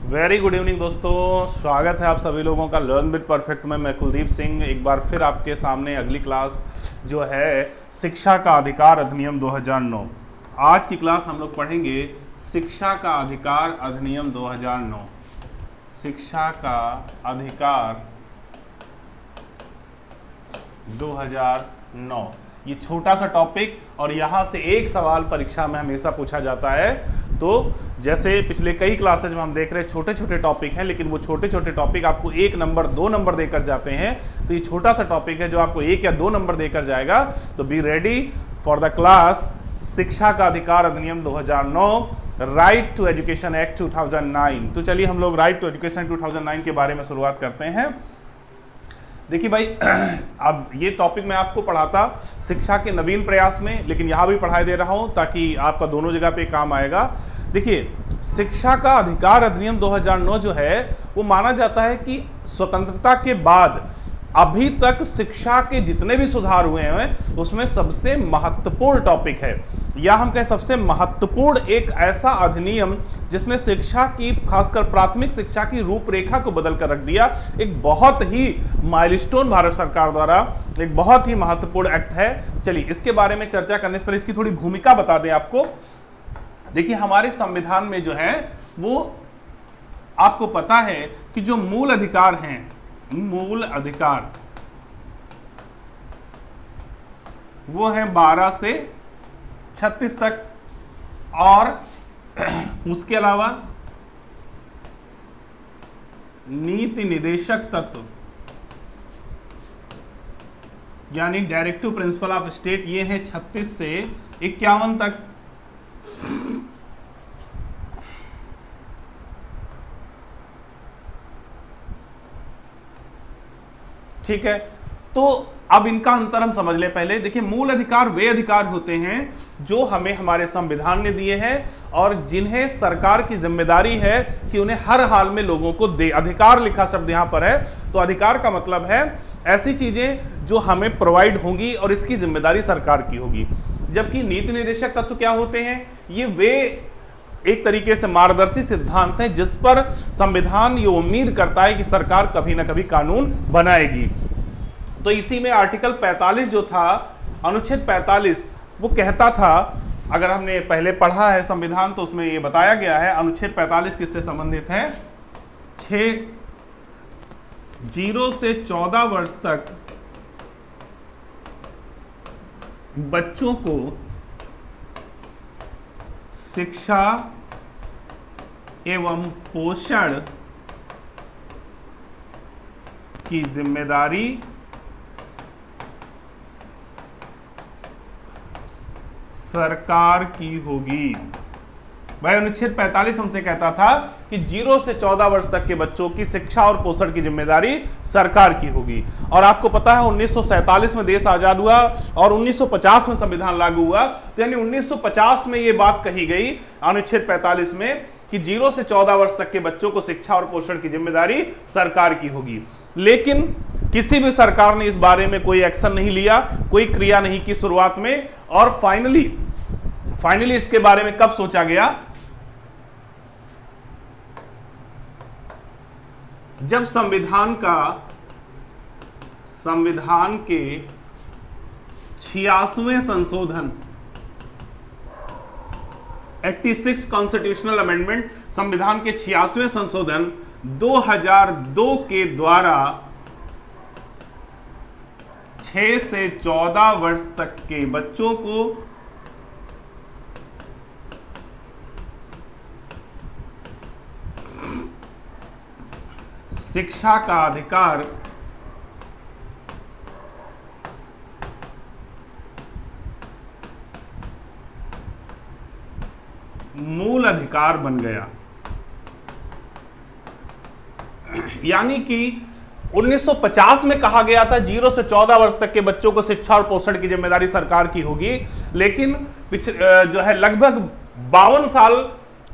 Very good evening दोस्तों, स्वागत है आप सभी लोगों का लर्न विद परफेक्ट में। मैं कुलदीप सिंह एक बार फिर आपके सामने अगली क्लास जो है शिक्षा का अधिकार अधिनियम 2009। आज की क्लास हम लोग पढ़ेंगे शिक्षा का अधिकार अधिनियम 2009। शिक्षा का अधिकार 2009 ये छोटा सा टॉपिक और यहाँ से एक सवाल परीक्षा में हमेशा पूछा जाता है। तो जैसे पिछले कई क्लासेज में हम देख रहे हैं छोटे छोटे टॉपिक हैं, लेकिन वो छोटे छोटे टॉपिक आपको 1 नंबर 2 नंबर देकर जाते हैं। तो ये छोटा सा टॉपिक है जो आपको 1 या 2 नंबर देकर जाएगा। तो be ready for the class शिक्षा का अधिकार अधिनियम 2009, राइट टू एजुकेशन एक्ट 2009। तो चलिए हम लोग राइट टू एजुकेशन 2009 के बारे में शुरुआत करते हैं। देखिए भाई, अब ये टॉपिक मैं आपको पढ़ाता शिक्षा के नवीन प्रयास में, लेकिन यहाँ भी पढ़ाई दे रहा हूँ ताकि आपका दोनों जगह पे काम आएगा। देखिए, शिक्षा का अधिकार अधिनियम 2009 जो है वो माना जाता है कि स्वतंत्रता के बाद अभी तक शिक्षा के जितने भी सुधार हुए हैं उसमें सबसे महत्वपूर्ण टॉपिक है, या हम कहें सबसे महत्वपूर्ण एक ऐसा अधिनियम जिसने शिक्षा की, खासकर प्राथमिक शिक्षा की रूपरेखा को बदल कर रख दिया। एक बहुत ही माइलस्टोन भारत सरकार द्वारा एक बहुत ही महत्वपूर्ण एक्ट है। चलिए इसके बारे में चर्चा करने से पहले इसकी थोड़ी भूमिका बता दें आपको। देखिए, हमारे संविधान में जो है वो आपको पता है कि जो मूल अधिकार हैं, मूल अधिकार वो है 12 से 36 तक, और उसके अलावा नीति निदेशक तत्व यानी डायरेक्टिव प्रिंसिपल ऑफ स्टेट ये है 36 से 51 तक। ठीक है, तो अब इनका अंतर हम समझ ले पहले। देखिए, मूल अधिकार वे अधिकार होते हैं जो हमें हमारे संविधान ने दिए हैं और जिन्हें सरकार की जिम्मेदारी है कि उन्हें हर हाल में लोगों को दे। अधिकार लिखा शब्द यहां पर है, तो अधिकार का मतलब है ऐसी चीजें जो हमें प्रोवाइड होंगी और इसकी जिम्मेदारी सरकार की होगी। जबकि नीति निर्देशक तत्व क्या होते हैं? ये वे एक तरीके से मार्गदर्शी सिद्धांत हैं जिस पर संविधान ये उम्मीद करता है कि सरकार कभी ना कभी कानून बनाएगी। तो इसी में आर्टिकल 45 जो था, अनुच्छेद 45, वो कहता था, अगर हमने पहले पढ़ा है संविधान तो उसमें ये बताया गया है, अनुच्छेद 45 किससे संबंधित है? 0 से 14 वर्ष तक बच्चों को शिक्षा एवं पोषण की जिम्मेदारी सरकार की होगी। भाई, अनुच्छेद 45 हमसे कहता था कि 0 से 14 वर्ष तक के बच्चों की शिक्षा और पोषण की जिम्मेदारी सरकार की होगी। और आपको पता है 1947 में देश आजाद हुआ और 1950 में संविधान लागू हुआ। तो यानी 1950 में यह बात कही गई अनुच्छेद 45 में कि 0 से 14 वर्ष तक के बच्चों को शिक्षा और पोषण की जिम्मेदारी सरकार की होगी। लेकिन किसी भी सरकार ने इस बारे में कोई एक्शन नहीं लिया, कोई क्रिया नहीं की शुरुआत में, और फाइनली इसके बारे में कब सोचा गया? जब संविधान के 86वें संशोधन, 86 कॉन्स्टिट्यूशनल अमेंडमेंट, संविधान के 86वें संशोधन 2002 के द्वारा 6 से 14 वर्ष तक के बच्चों को शिक्षा का अधिकार मूल अधिकार बन गया। यानी कि 1950 में कहा गया था 0 से 14 वर्ष तक के बच्चों को शिक्षा और पोषण की जिम्मेदारी सरकार की होगी, लेकिन जो है लगभग 52 साल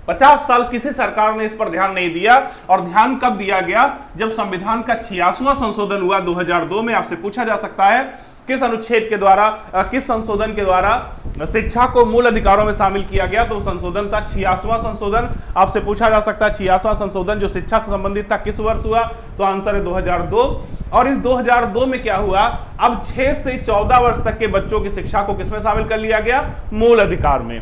50 साल किसी सरकार ने इस पर ध्यान नहीं दिया। और ध्यान कब दिया गया? जब संविधान का 86वां संशोधन हुआ 2002 में। आपसे पूछा जा सकता है किस अनुच्छेद के द्वारा, किस संशोधन के द्वारा? शिक्षा को मूल अधिकारों में शामिल किया गया, तो संशोधन था 86वां संशोधन। आपसे पूछा जा सकता है 86वां संशोधन जो शिक्षा से संबंधित था किस वर्ष हुआ, तो आंसर है 2002। और इस 2002 में क्या हुआ, अब 6 से 14 वर्ष तक के बच्चों की शिक्षा को किसमें शामिल कर लिया गया, मूल अधिकार में।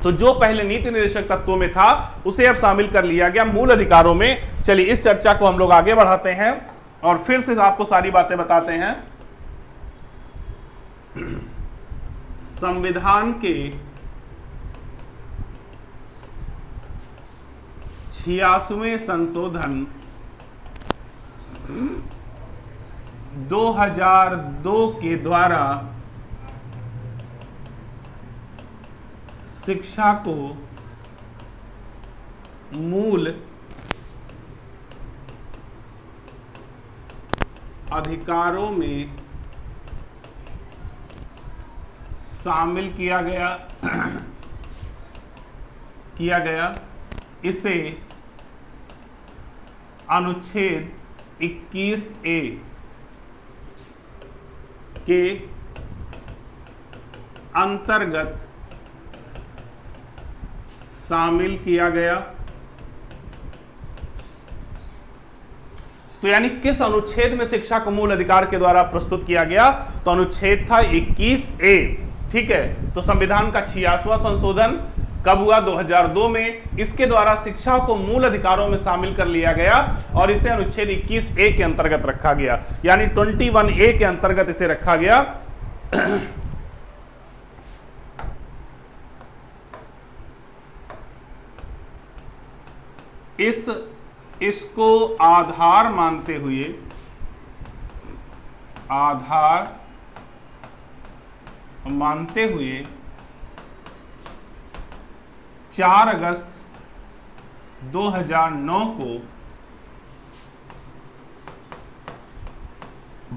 तो जो पहले नीति निर्देशक तत्वों में था उसे अब शामिल कर लिया गया मूल अधिकारों में। चलिए इस चर्चा को हम लोग आगे बढ़ाते हैं और फिर से आपको सारी बातें बताते हैं। संविधान के 86वें संशोधन 2002 के द्वारा शिक्षा को मूल अधिकारों में शामिल किया गया। इसे अनुच्छेद 21A के अंतर्गत शामिल किया गया। तो यानी किस अनुच्छेद में शिक्षा को मूल अधिकार के द्वारा प्रस्तुत किया गया, तो अनुच्छेद था 21A। ठीक है, तो संविधान का 86वां संशोधन कब हुआ, 2002 में। इसके द्वारा शिक्षा को मूल अधिकारों में शामिल कर लिया गया और इसे अनुच्छेद 21A के अंतर्गत रखा गया, यानी 21A के अंतर्गत इसे रखा गया। इसको आधार मानते हुए 4 अगस्त 2009 को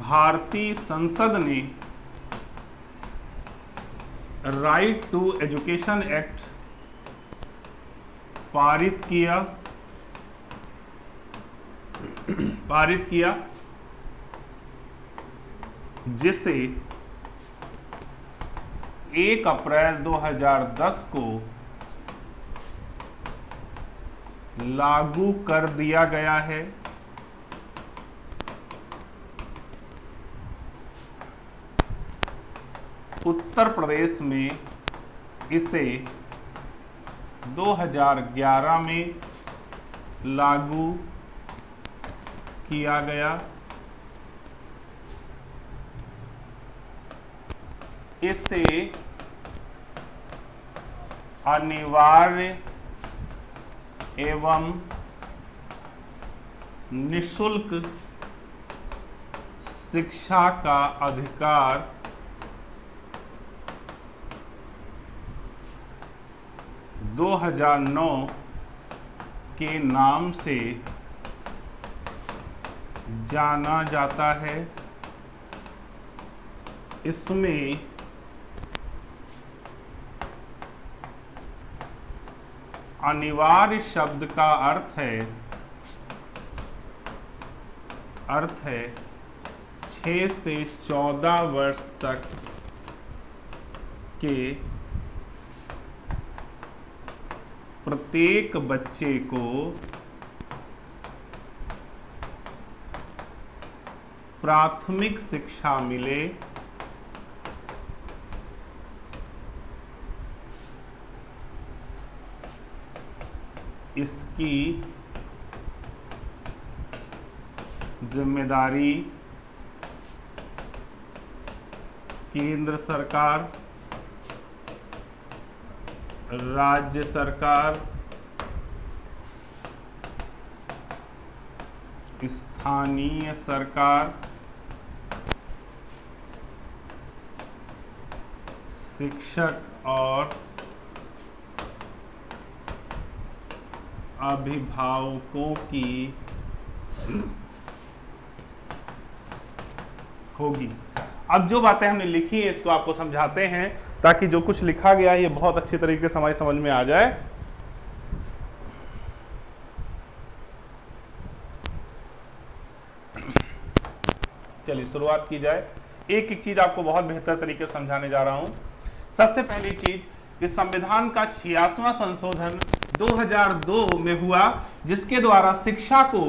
भारतीय संसद ने राइट टू एजुकेशन एक्ट पारित किया, जिसे 1 अप्रैल 2010 को लागू कर दिया गया है। उत्तर प्रदेश में इसे 2011 में लागू किया गया। इसे अनिवार्य एवं निःशुल्क शिक्षा का अधिकार 2009 के नाम से जाना जाता है। इसमें अनिवार्य शब्द का अर्थ है 6 से 14 वर्ष तक के प्रत्येक बच्चे को प्राथमिक शिक्षा मिले। इसकी जिम्मेदारी केंद्र सरकार, राज्य सरकार, स्थानीय सरकार, शिक्षक और अभिभावकों की होगी। अब जो बातें हमने लिखी है इसको आपको समझाते हैं ताकि जो कुछ लिखा गया है ये बहुत अच्छी तरीके से हमारी समझ में आ जाए। चलिए शुरुआत की जाए। एक एक चीज आपको बहुत बेहतर तरीके से समझाने जा रहा हूं। सबसे पहली चीज कि संविधान का 86वां संशोधन 2002 में हुआ, जिसके द्वारा शिक्षा को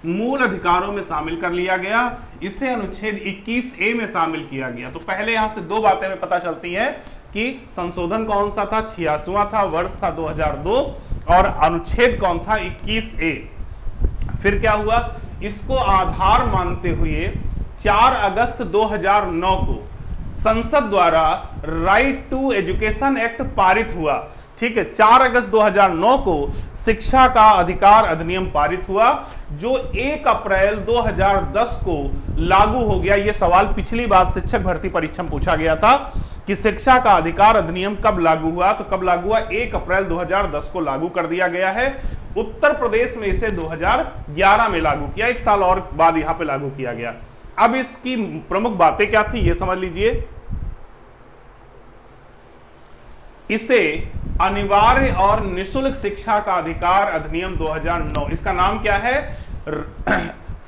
मूल अधिकारों में शामिल कर लिया गया। इसे अनुच्छेद 21A में शामिल किया गया। तो पहले यहां से दो बातें हमें पता चलती हैं कि संशोधन कौन सा था, 86वां था, वर्ष था 2002, और अनुच्छेद कौन था, 21A। फिर क्या हुआ, इसको आधार मानते हुए 4 अगस्त 2009 को संसद द्वारा राइट टू एजुकेशन एक्ट पारित हुआ। ठीक है, 4 अगस्त 2009 को शिक्षा का अधिकार अधिनियम पारित हुआ, जो 1 अप्रैल 2010 को लागू हो गया। यह सवाल पिछली बार शिक्षक भर्ती परीक्षा में पूछा गया था कि शिक्षा का अधिकार अधिनियम कब लागू हुआ, तो कब लागू हुआ, 1 अप्रैल 2010 को लागू कर दिया गया है। उत्तर प्रदेश में इसे 2011 में लागू किया, 1 साल और बाद यहां पे लागू किया गया। अब इसकी प्रमुख बातें क्या थी, ये समझ लीजिए। इसे अनिवार्य और निशुल्क शिक्षा का अधिकार अधिनियम 2009, इसका नाम क्या है,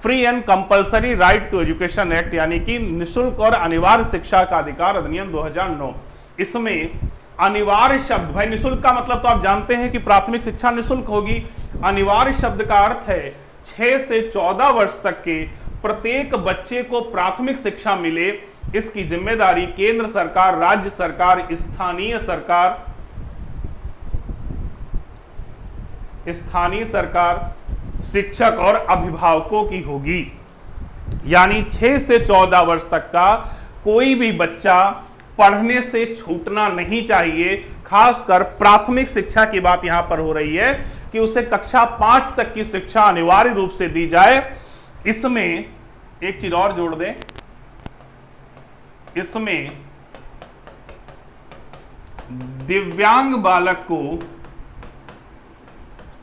free and compulsory right to education act, यानी कि निशुल्क और अनिवार्य शिक्षा का अधिकार अधिनियम 2009। इसमें अनिवार्य शब्द, भाई निशुल्क का मतलब तो आप जानते हैं कि प्राथमिक शिक्षा निशुल्क होगी। अनिवार्य शब्द का अर्थ है 6 से 14 वर्ष तक के प्रत्येक बच्चे को प्राथमिक शिक्षा मिले। इसकी जिम्मेदारी केंद्र सरकार, राज्य सरकार, स्थानीय सरकार, शिक्षक और अभिभावकों की होगी। यानी 6 से 14 वर्ष तक का कोई भी बच्चा पढ़ने से छूटना नहीं चाहिए। खासकर प्राथमिक शिक्षा की बात यहां पर हो रही है कि उसे कक्षा 5 तक की शिक्षा अनिवार्य रूप से दी जाए। इसमें एक चीज और जोड़ दें, इसमें दिव्यांग बालक को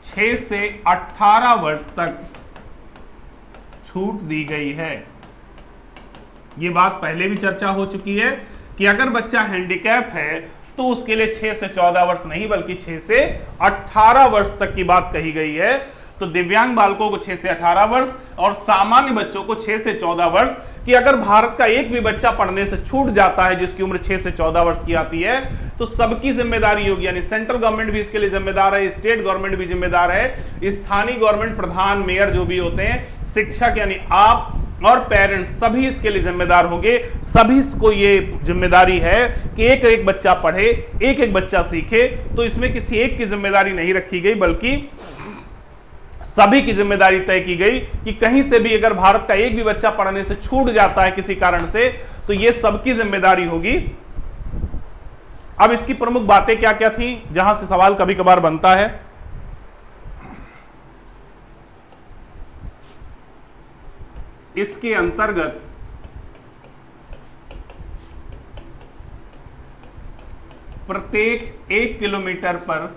6 से 18 वर्ष तक छूट दी गई है। यह बात पहले भी चर्चा हो चुकी है कि अगर बच्चा हैंडीकैप है तो उसके लिए 6 से 14 वर्ष नहीं बल्कि 6 से 18 वर्ष तक की बात कही गई है। तो दिव्यांग बालकों को 6 से 18 वर्ष और सामान्य बच्चों को 6 से 14 वर्ष, कि अगर भारत का एक भी बच्चा पढ़ने से छूट जाता है जिसकी उम्र 6 से 14 वर्ष की आती है, तो सबकी जिम्मेदारी होगी। यानी सेंट्रल गवर्नमेंट भी इसके लिए जिम्मेदार है, स्टेट गवर्नमेंट भी जिम्मेदार है, स्थानीय गवर्नमेंट प्रधान, मेयर जो भी होते हैं, शिक्षक यानी आप और पेरेंट्स सभी इसके लिए जिम्मेदार होंगे। सभी को ये जिम्मेदारी है कि एक एक बच्चा पढ़े, एक एक बच्चा सीखे। तो इसमें किसी एक की जिम्मेदारी नहीं रखी गई बल्कि सभी की जिम्मेदारी तय की गई कि कहीं से भी अगर भारत का एक भी बच्चा पढ़ने से छूट जाता है किसी कारण से, तो ये सबकी जिम्मेदारी होगी। अब इसकी प्रमुख बातें क्या क्या थी, जहां से सवाल कभी कभार बनता है। इसके अंतर्गत प्रत्येक 1 किलोमीटर पर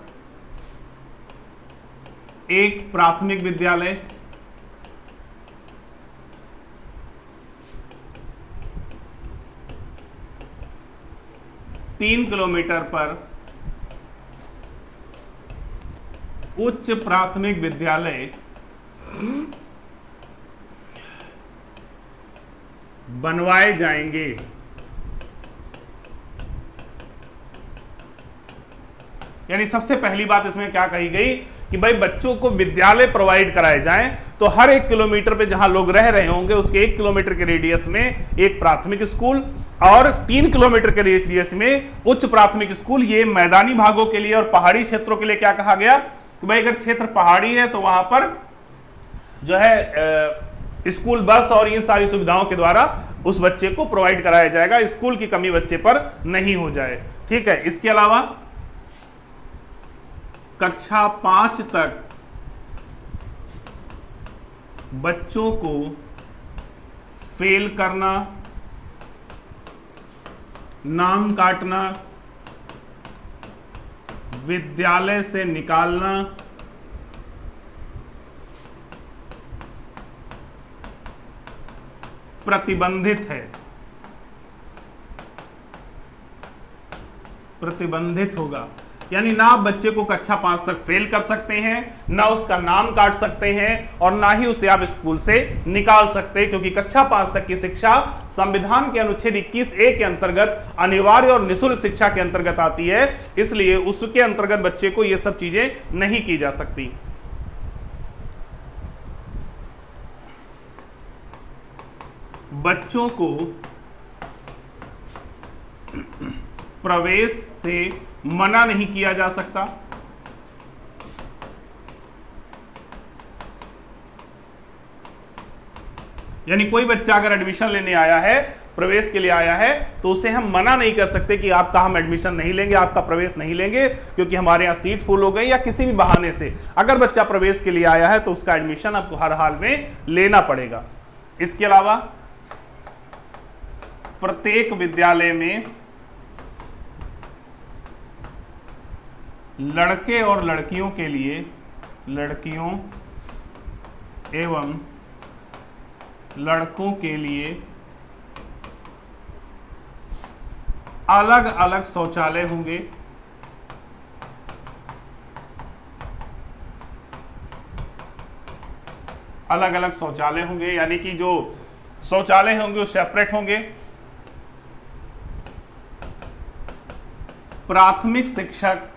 एक प्राथमिक विद्यालय, 3 किलोमीटर पर उच्च प्राथमिक विद्यालय बनवाए जाएंगे। यानी सबसे पहली बात इसमें क्या कही गई कि भाई बच्चों को विद्यालय प्रोवाइड कराए जाएं। तो हर 1 किलोमीटर पे जहां लोग रह रहे होंगे उसके 1 किलोमीटर के रेडियस में एक प्राथमिक स्कूल और 3 किलोमीटर के रेडियस में उच्च प्राथमिक स्कूल। ये मैदानी भागों के लिए और पहाड़ी क्षेत्रों के लिए क्या कहा गया कि भाई अगर क्षेत्र पहाड़ी है तो वहां पर जो है स्कूल बस और इन सारी सुविधाओं के द्वारा उस बच्चे को प्रोवाइड कराया जाएगा, स्कूल की कमी बच्चे पर नहीं हो जाए। ठीक है, इसके अलावा कक्षा 5 तक बच्चों को फेल करना, नाम काटना, विद्यालय से निकालना, प्रतिबंधित है, प्रतिबंधित होगा। यानी ना आप बच्चे को कक्षा 5 तक फेल कर सकते हैं, ना उसका नाम काट सकते हैं, और ना ही उसे आप स्कूल से निकाल सकते हैं, क्योंकि कक्षा 5 तक की शिक्षा संविधान के अनुच्छेद 21A के अंतर्गत अनिवार्य और निःशुल्क शिक्षा के अंतर्गत आती है, इसलिए उसके अंतर्गत बच्चे को यह सब चीजें नहीं की जा सकती। बच्चों को प्रवेश से मना नहीं किया जा सकता। यानी कोई बच्चा अगर एडमिशन लेने आया है, प्रवेश के लिए आया है, तो उसे हम मना नहीं कर सकते कि आपका हम एडमिशन नहीं लेंगे, आपका प्रवेश नहीं लेंगे, क्योंकि हमारे यहां सीट फुल हो गई, या किसी भी बहाने से अगर बच्चा प्रवेश के लिए आया है तो उसका एडमिशन आपको हर हाल में लेना पड़ेगा। इसके अलावा प्रत्येक विद्यालय में लड़के और लड़कियों के लिए, लड़कियों एवं लड़कों के लिए अलग अलग शौचालय होंगे। अलग अलग शौचालय होंगे, यानी कि जो शौचालय होंगे वो सेपरेट होंगे। प्राथमिक शिक्षक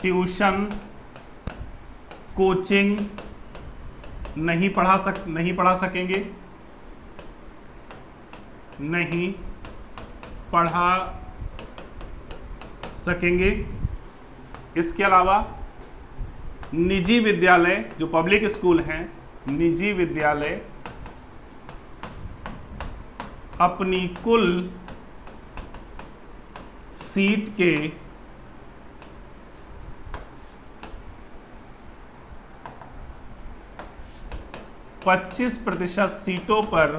ट्यूशन, कोचिंग नहीं पढ़ा सकेंगे, नहीं पढ़ा सकेंगे। इसके अलावा निजी विद्यालय, जो पब्लिक स्कूल हैं, निजी विद्यालय अपनी कुल सीट के 25% सीटों पर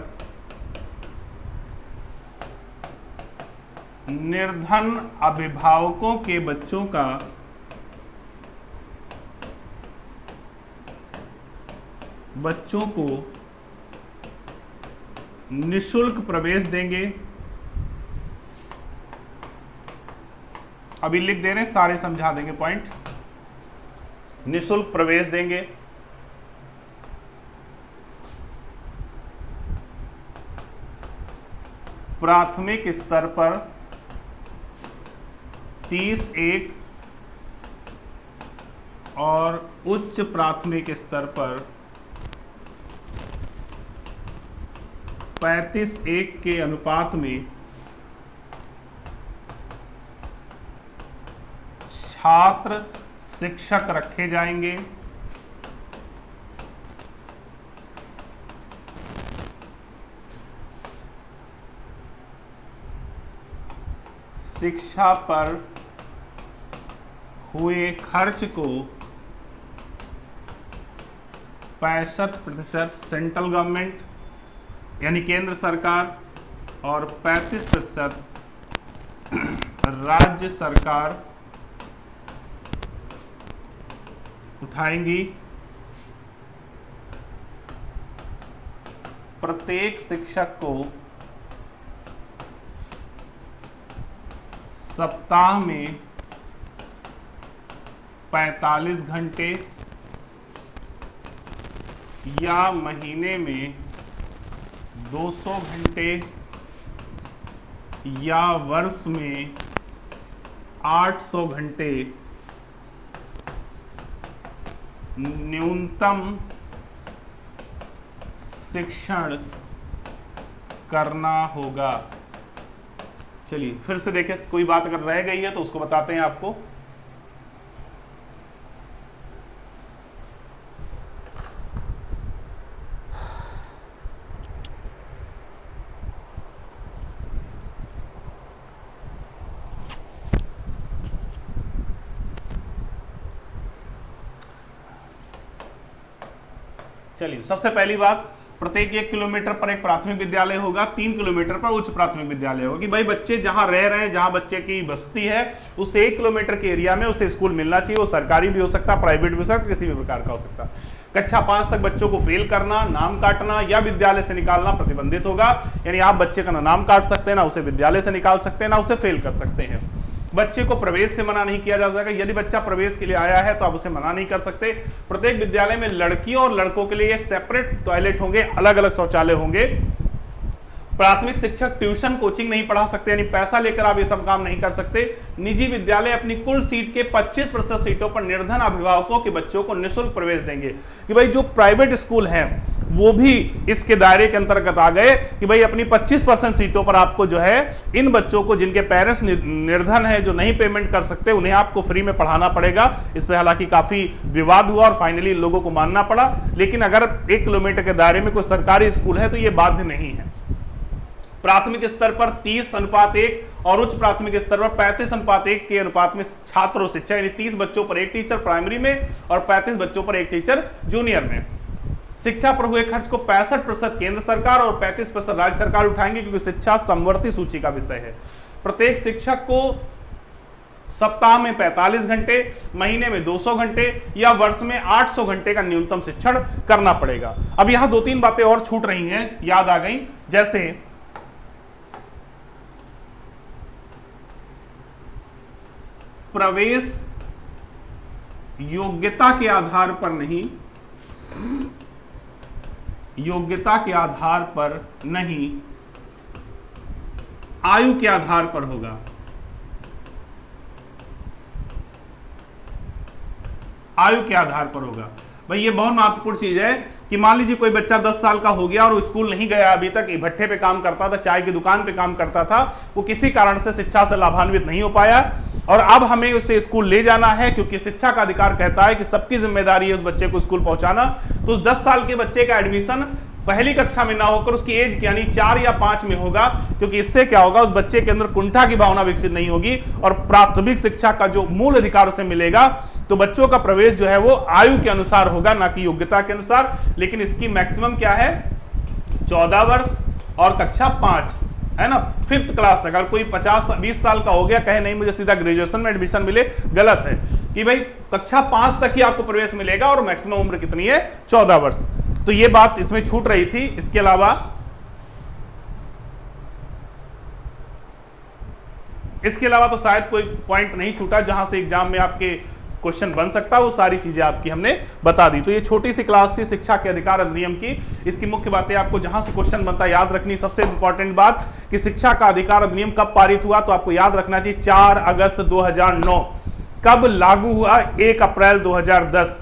निर्धन अभिभावकों के बच्चों का बच्चों को निःशुल्क प्रवेश देंगे। अभी लिख दे रहे हैं, सारे समझा देंगे पॉइंट। निःशुल्क प्रवेश देंगे, प्राथमिक स्तर पर 30-1 और उच्च प्राथमिक स्तर पर 35-1 के अनुपात में छात्र शिक्षक रखे जाएंगे। शिक्षा पर हुए खर्च को 65% सेंट्रल गवर्नमेंट यानी केंद्र सरकार और 35% राज्य सरकार उठाएंगी। प्रत्येक शिक्षक को सप्ताह में 45 घंटे या महीने में 200 घंटे या वर्ष में 800 घंटे न्यूनतम शिक्षण करना होगा। चलिए फिर से देखें, कोई बात अगर रह गई है तो उसको बताते हैं आपको। चलिए सबसे पहली बात, प्रत्येक 1 किलोमीटर पर एक प्राथमिक विद्यालय होगा, 3 किलोमीटर पर उच्च प्राथमिक विद्यालय होगी। भाई बच्चे जहां रह रहे हैं, जहां बच्चे की बस्ती है, उस 1 किलोमीटर के एरिया में उसे स्कूल मिलना चाहिए। वो सरकारी भी हो सकता है, प्राइवेट भी हो सकता है, किसी भी प्रकार का हो सकता है। कक्षा 5 तक बच्चों को फेल करना, नाम काटना या विद्यालय से निकालना प्रतिबंधित होगा। यानी आप बच्चे का ना नाम काट सकते हैं, ना उसे विद्यालय से निकाल सकते हैं, ना उसे फेल कर सकते हैं। बच्चे को प्रवेश से मना नहीं किया जा सकेगा। यदि बच्चा प्रवेश के लिए आया है तो आप उसे मना नहीं कर सकते। प्रत्येक विद्यालय में लड़कियों और लड़कों के लिए सेपरेट टॉयलेट होंगे, अलग अलग शौचालय होंगे। प्राथमिक शिक्षक ट्यूशन कोचिंग नहीं पढ़ा सकते, यानी पैसा लेकर आप ये सब काम नहीं कर सकते। निजी विद्यालय अपनी कुल सीट के 25% सीटों पर निर्धन अभिभावकों के बच्चों को निःशुल्क प्रवेश देंगे। कि भाई जो प्राइवेट स्कूल हैं वो भी इसके दायरे के अंतर्गत आ गए कि भाई अपनी 25% सीटों पर आपको जो है इन बच्चों को जिनके पेरेंट्स निर्धन है, जो नहीं पेमेंट कर सकते, उन्हें आपको फ्री में पढ़ाना पड़ेगा। इस पर हालांकि काफी विवाद हुआ और फाइनली लोगों को मानना पड़ा। लेकिन अगर 1 किलोमीटर के दायरे में कोई सरकारी स्कूल है तो ये बाध्य नहीं है। प्राथमिक स्तर पर 30:1 और उच्च प्राथमिक स्तर पर 35:1 के अनुपात में छात्रों शिक्षा, यानी 30 बच्चों पर एक टीचर प्राइमरी में और 35 बच्चों पर एक टीचर जूनियर में। शिक्षा पर हुए खर्च को 65% केंद्र सरकार और 35% राज्य सरकार उठाएंगे, क्योंकि शिक्षा समवर्ती सूची का विषय है। प्रत्येक शिक्षक को सप्ताह में 45 घंटे, महीने में 200 घंटे या वर्ष में 800 घंटे का न्यूनतम शिक्षण करना पड़ेगा। अब यहां 2-3 बातें और छूट रही हैं, याद आ गई। जैसे प्रवेश योग्यता के आधार पर नहीं, योग्यता के आधार पर नहीं, आयु के आधार पर होगा। आयु के आधार पर होगा। भाई ये बहुत महत्वपूर्ण चीज है कि मान लीजिए कोई बच्चा 10 साल का हो गया और वो स्कूल नहीं गया, अभी तक भट्ठे पे काम करता था, चाय की दुकान पे काम करता था, वो किसी कारण से शिक्षा से लाभान्वित नहीं हो पाया और अब हमें उसे स्कूल ले जाना है, क्योंकि शिक्षा का अधिकार कहता है कि सबकी जिम्मेदारी है उस बच्चे को स्कूल पहुंचाना। तो उस 10 साल के बच्चे का एडमिशन पहली कक्षा में ना होकर उसकी एज यानी 4 या 5 में होगा, क्योंकि इससे क्या होगा, उस बच्चे के अंदर कुंठा की भावना विकसित नहीं होगी और प्राथमिक शिक्षा का जो मूल अधिकार उसे मिलेगा। तो बच्चों का प्रवेश जो है वो आयु के अनुसार होगा, ना कि योग्यता के अनुसार। लेकिन इसकी मैक्सिमम क्या है, 14 वर्ष और कक्षा 5 है ना, 5th क्लास तक। अगर कोई 50-20 साल का हो गया, कहे नहीं मुझे सीधा ग्रेजुएशन में एडमिशन मिले, गलत है। कि भाई कक्षा 5 तक ही आपको प्रवेश मिलेगा और मैक्सिमम उम्र कितनी है, 14 वर्ष। तो ये बात इसमें छूट रही थी। इसके अलावा तो शायद कोई पॉइंट नहीं छूटा जहां से एग्जाम में आपके क्वेश्चन बन सकता है, वो सारी चीजें आपकी हमने बता दी। तो ये छोटी सी क्लास थी शिक्षा के अधिकार अधिनियम की। इसकी मुख्य बातें आपको जहां से क्वेश्चन बनता है याद रखनी। सबसे इंपॉर्टेंट बात कि शिक्षा का अधिकार अधिनियम कब पारित हुआ, तो आपको याद रखना चाहिए 4 अगस्त 2009। कब लागू हुआ, 1 अप्रैल 2010।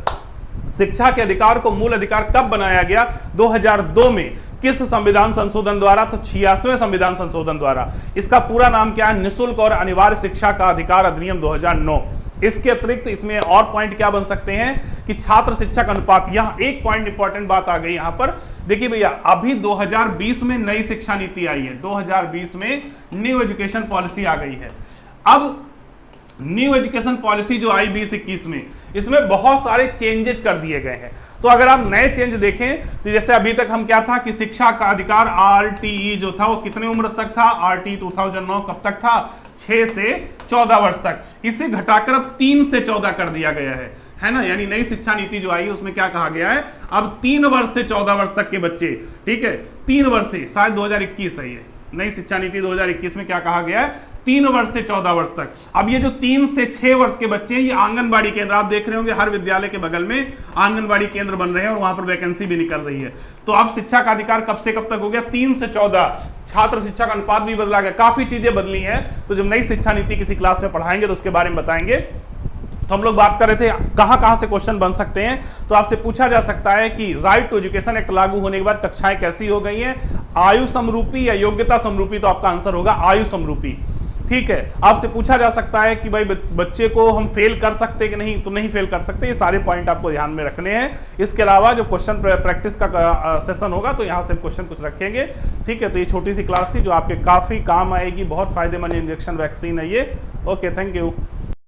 शिक्षा के अधिकार को मूल अधिकार कब बनाया गया, 2002 में। किस संविधान संशोधन द्वारा, तो 86वें संविधान संशोधन द्वारा। इसका पूरा नाम क्या है, निःशुल्क और अनिवार्य शिक्षा का अधिकार अधिनियम 2009। इसके अतिरिक्त इसमें और पॉइंट क्या बन सकते हैं कि छात्र शिक्षक अनुपात। यहां एक पॉइंट इंपॉर्टेंट बात आ गई। यहां पर देखिए भैया, अभी 2020 में नई शिक्षा नीति आई है, 2020 में न्यू एजुकेशन पॉलिसी आ गई है। अब न्यू एजुकेशन पॉलिसी जो आई 2021 में, इसमें बहुत सारे चेंजेस कर दिए गए हैं। तो अगर आप नए चेंज देखें तो जैसे अभी तक हम क्या था कि शिक्षा का अधिकार RTE जो था वो कितने उम्र तक था, RTE 2009 कब तक था, 6 से 14 वर्ष तक। इसे घटाकर अब 3 से 14 कर दिया गया है ना। यानी नई शिक्षा नीति जो आई उसमें क्या कहा गया है, अब 3 वर्ष से 14 वर्ष तक के बच्चे, ठीक है, 3 वर्ष से, शायद 2021 है ये नई शिक्षा नीति 2021 में क्या कहा गया है, 3 वर्ष से 14 वर्ष तक। अब ये जो 3 से 6 वर्ष के बच्चे हैं, ये आंगनबाड़ी केंद्र आप देख रहे होंगे, हर विद्यालय के बगल में आंगनबाड़ी केंद्र बन रहे हैं और वहां पर वैकेंसी भी निकल रही है। तो अब शिक्षा का अधिकार कब से कब तक हो गया, 3 से 14। छात्र शिक्षा का अनुपात भी बदला गया, काफी चीजें बदली हैं। तो जब नई शिक्षा नीति किसी क्लास में पढ़ाएंगे तो उसके बारे में बताएंगे। तो हम लोग बात कर रहे थे कहां से क्वेश्चन बन सकते हैं। तो आपसे पूछा जा सकता है कि राइट टू एजुकेशन एक्ट लागू होने के बाद कक्षाएं कैसी हो गई हैं, आयु समरूपी या योग्यता समरूपी, तो आपका आंसर होगा आयु समरूपी। ठीक है, आपसे पूछा जा सकता है कि भाई बच्चे को हम फेल कर सकते कि नहीं, तो नहीं फेल कर सकते। ये सारे पॉइंट आपको ध्यान में रखने हैं। इसके अलावा जो क्वेश्चन प्रैक्टिस का सेशन होगा तो यहाँ से क्वेश्चन कुछ रखेंगे। ठीक है, तो ये छोटी सी क्लास थी जो आपके काफी काम आएगी, बहुत फायदेमंद इंजेक्शन वैक्सीन है ये। Okay, thank you.